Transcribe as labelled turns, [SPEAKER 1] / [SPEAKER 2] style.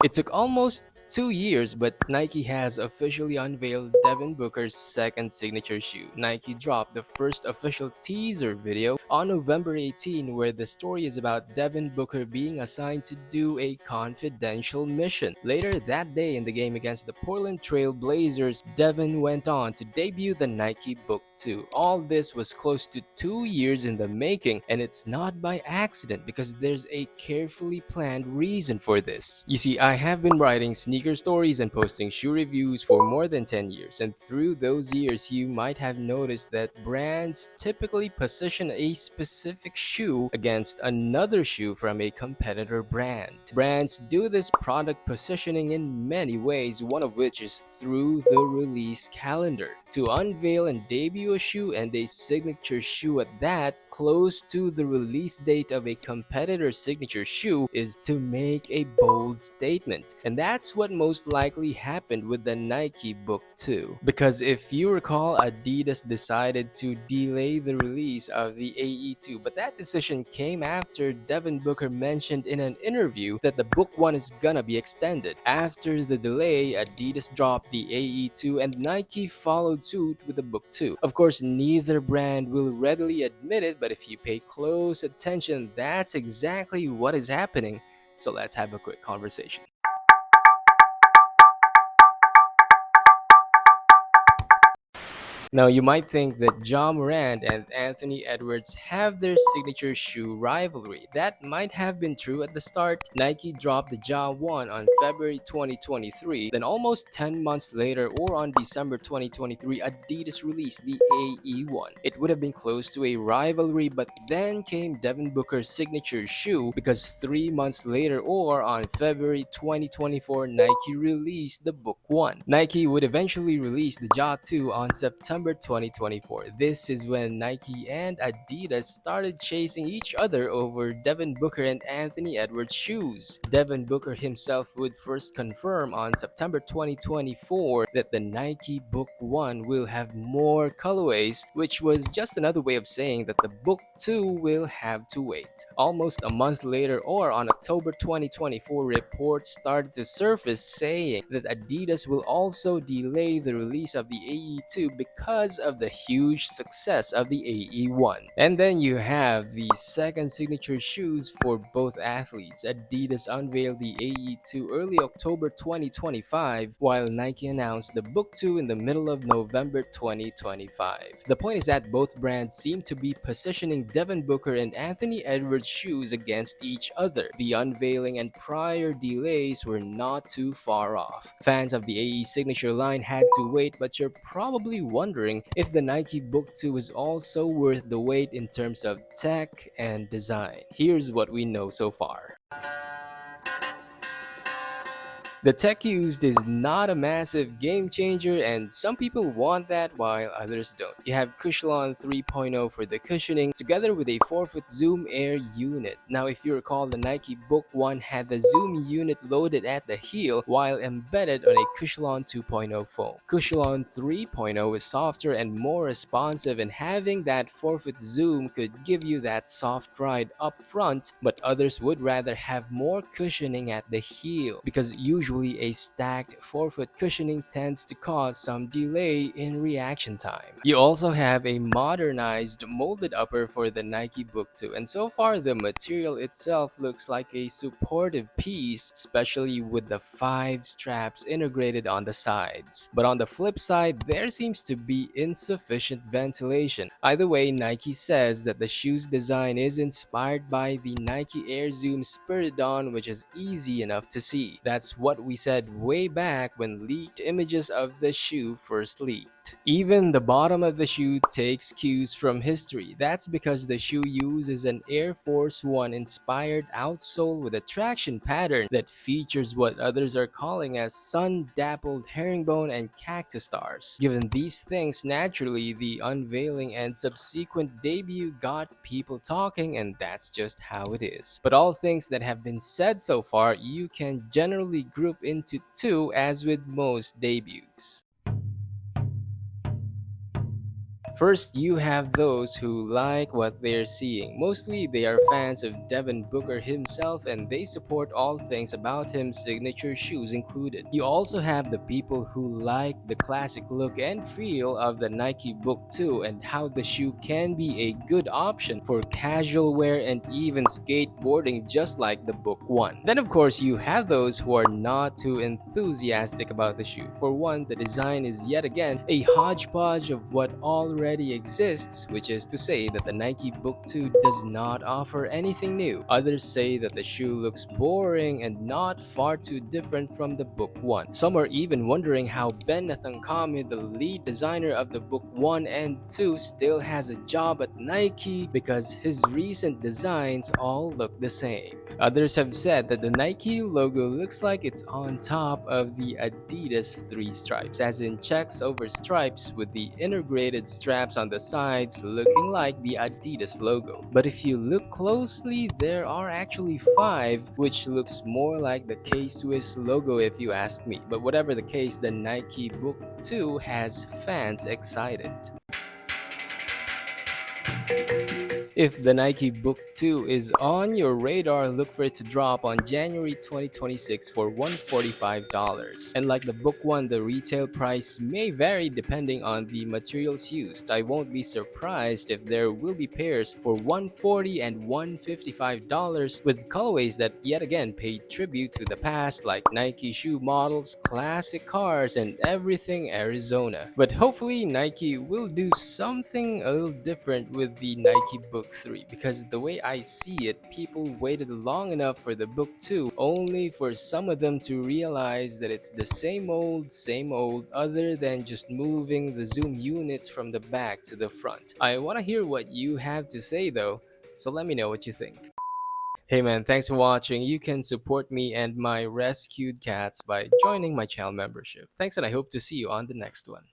[SPEAKER 1] It took almost 2 years, but Nike has officially unveiled Devin Booker's second signature shoe. Nike dropped the first official teaser video on November 18, where the story is about Devin Booker being assigned to do a confidential mission. Later that day in the game against the Portland Trailblazers, Devin went on to debut the Nike Book 2. All this was close to 2 years in the making, and it's not by accident because there's a carefully planned reason for this. You see, I have been writing sneaker stories and posting shoe reviews for more than 10 years, and through those years, you might have noticed that brands typically position a specific shoe against another shoe from a competitor brand. Brands do this product positioning in many ways, one of which is through the release calendar. To unveil and debut a shoe, and a signature shoe at that, close to the release date of a competitor's signature shoe, is to make a bold statement. And that's what most likely happened with the Nike Book 2. Because if you recall, Adidas decided to delay the release of the AE2, but that decision came after Devin Booker mentioned in an interview that the Book 1 is gonna be extended. After the delay, Adidas dropped the AE2 and Nike followed suit with the Book 2. Of course, neither brand will readily admit it, but if you pay close attention, that's exactly what is happening. So let's have a quick conversation. Now, you might think that Ja Morant and Anthony Edwards have their signature shoe rivalry. That might have been true at the start. Nike dropped the Ja 1 on February 2023. Then almost 10 months later, or on December 2023, Adidas released the AE1. It would have been close to a rivalry, but then came Devin Booker's signature shoe because 3 months later, or on February 2024, Nike released the Book 1. Nike would eventually release the Ja 2 on September 2024. This is when Nike and Adidas started chasing each other over Devin Booker and Anthony Edwards shoes. Devin Booker himself would first confirm on September 2024 that the Nike Book 1 will have more colorways, which was just another way of saying that the Book 2 will have to wait. Almost a month later, or on October 2024, reports started to surface saying that Adidas will also delay the release of the AE2 because of the huge success of the AE1. And then you have the second signature shoes for both athletes. Adidas unveiled the AE2 early October 2025, while Nike announced the Book 2 in the middle of November 2025. The point is that both brands seem to be positioning Devin Booker and Anthony Edwards shoes against each other. The unveiling and prior delays were not too far off. Fans of the AE signature line had to wait, but you're probably wondering if the Nike Book 2 is also worth the wait in terms of tech and design. Here's what we know so far. The tech used is not a massive game changer, and some people want that while others don't. You have Cushlon 3.0 for the cushioning, together with a 4-foot Zoom Air unit. Now, if you recall, the Nike Book 1 had the Zoom unit loaded at the heel while embedded on a Cushlon 2.0 foam. Cushlon 3.0 is softer and more responsive, and having that 4-foot zoom could give you that soft ride up front, but others would rather have more cushioning at the heel because usually a stacked 4-foot cushioning tends to cause some delay in reaction time. You also have a modernized molded upper for the Nike Book 2, and so far the material itself looks like a supportive piece, especially with the 5 straps integrated on the sides. But on the flip side, there seems to be insufficient ventilation. Either way, Nike says that the shoe's design is inspired by the Nike Air Zoom Spiridon, which is easy enough to see. That's what we said way back when leaked images of the shoe first leaked. Even the bottom of the shoe takes cues from history. That's because the shoe uses an Air Force One inspired outsole with a traction pattern that features what others are calling as sun-dappled herringbone and cactus stars. Given these things, naturally the unveiling and subsequent debut got people talking, and that's just how it is. But all things that have been said so far, you can generally group into two, as with most debuts. First, you have those who like what they're seeing. Mostly, they are fans of Devin Booker himself and they support all things about him, signature shoes included. You also have the people who like the classic look and feel of the Nike Book 2 and how the shoe can be a good option for casual wear and even skateboarding just like the Book 1. Then of course you have those who are not too enthusiastic about the shoe. For one, the design is yet again a hodgepodge of what already exists, which is to say that the Nike Book 2 does not offer anything new. Others say that the shoe looks boring and not far too different from the Book 1. Some are even wondering how Ben Nathankami, the lead designer of the Book 1 and 2, still has a job at Nike because his recent designs all look the same. Others have said that the Nike logo looks like it's on top of the Adidas three stripes, as in checks over stripes with the integrated straps on the sides looking like the Adidas logo. But if you look closely, there are actually five, which looks more like the K-Swiss logo if you ask me. But whatever the case, the Nike Book 2 has fans excited. If the Nike Book 2 is on your radar, look for it to drop on January 2026 for $145. And like the Book 1, the retail price may vary depending on the materials used. I won't be surprised if there will be pairs for $140 and $155 with colorways that yet again paid tribute to the past like Nike shoe models, classic cars, and everything Arizona. But hopefully Nike will do something a little different with the Nike Book 3 because the way I see it, people waited long enough for the Book 2 only for some of them to realize that it's the same old other than just moving the zoom units from the back to the front. I want to hear what you have to say though, so let me know what you think. Hey man, thanks for watching. You can support me and my rescued cats by joining my channel membership. Thanks and I hope to see you on the next one.